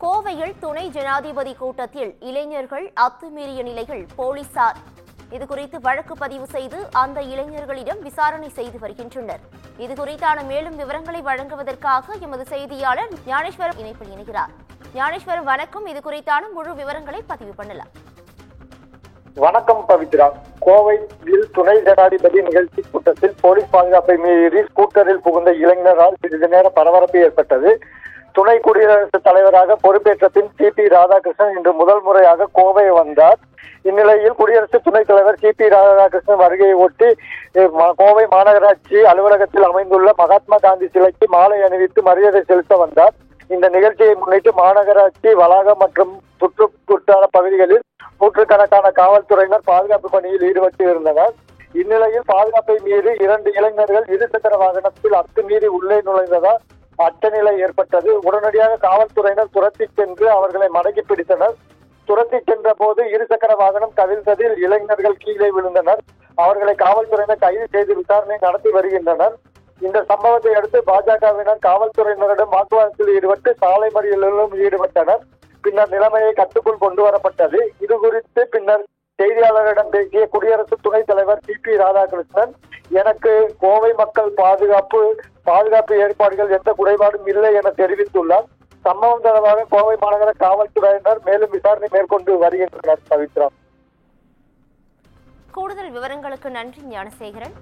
கோவையில் துணை ஜனாதிபதி கூட்டத்தில் இளைஞர்கள் அத்துமீறிய நிலையில் போலீசார் இதுகுறித்து வழக்கு பதிவு செய்து அந்த இளைஞர்களிடம் விசாரணை செய்து வருகின்றனர். இதுகுறித்தான மேலும் விவரங்களை வழங்குவதற்காக எமது செய்தியாளர் ஞானேஸ்வரம் இணைப்பில் இணைகிறார். ஞானேஸ்வரம் வணக்கம். இதுகுறித்தான முழு விவரங்களை பதிவு பண்ணலாம். வணக்கம் பவித்ரா. கோவையில் துணை ஜனாதிபதி நிகழ்ச்சி கூட்டத்தில் போலீஸ் பாதுகாப்பை மீறி ஸ்கூட்டரில் புகுந்த இளைஞரால் சிறிது நேர பரபரப்பு ஏற்பட்டது. துணை குடியரசுத் தலைவராக பொறுப்பேற்ற பின் சி.பி. ராதாகிருஷ்ணன் இன்று முதல் முறையாக கோவை வந்தார். இந்நிலையில் குடியரசு துணைத் தலைவர் சி.பி. ராதாகிருஷ்ணன் வருகையை ஒட்டி கோவை மாநகராட்சி அலுவலகத்தில் அமைந்துள்ள மகாத்மா காந்தி சிலைக்கு மாலை அணிவித்து மரியாதை செலுத்த வந்தார். இந்த நிகழ்ச்சியை முன்னிட்டு மாநகராட்சி வளாகம் மற்றும் சுற்றுவட்டார பகுதிகளில் நூற்றுக்கணக்கான காவல்துறையினர் பாதுகாப்பு பணியில் ஈடுபட்டு இருந்தனர். இந்நிலையில் பாதுகாப்பை மீறி 2 இளைஞர்கள் இருசக்கர வாகனத்தில் அத்துமீறி உள்ளே நுழைந்ததால் அச்சநிலை ஏற்பட்டது. உடனடியாக காவல்துறையினர் துரத்தி சென்று அவர்களை மடக்கி பிடித்தனர். துரத்தி சென்ற போது இருசக்கர வாகனம் கவிழ்ந்ததில் இளைஞர்கள் கீழே விழுந்தனர். அவர்களை காவல்துறையினர் கைது செய்து விசாரணை நடத்தி வருகின்றனர். இந்த சம்பவத்தை அடுத்து பாஜகவினர் காவல்துறையினரிடம் வாக்குவாதத்தில் ஈடுபட்டு சாலை மறியலிலும் ஈடுபட்டனர். பின்னர் நிலைமையை கட்டுக்குள் கொண்டு வரப்பட்டது. இது குறித்து பின்னர் செய்தியாளர்களிடம் பேசிய குடியரசு துணைத் தலைவர் சி.பி. ராதாகிருஷ்ணன், எனக்கு கோவை மக்கள் பாதுகாப்பு ஏற்பாடுகள் எந்த குறைபாடும் இல்லை என தெரிவித்துள்ளார். சம்பவம் தொடர்பாக கோவை மாநகர காவல்துறையினர் மேலும் விசாரணை மேற்கொண்டு வருகின்றனர். பவித்ரா, கூடுதல் விவரங்களுக்கு நன்றி ஞானசேகரன்.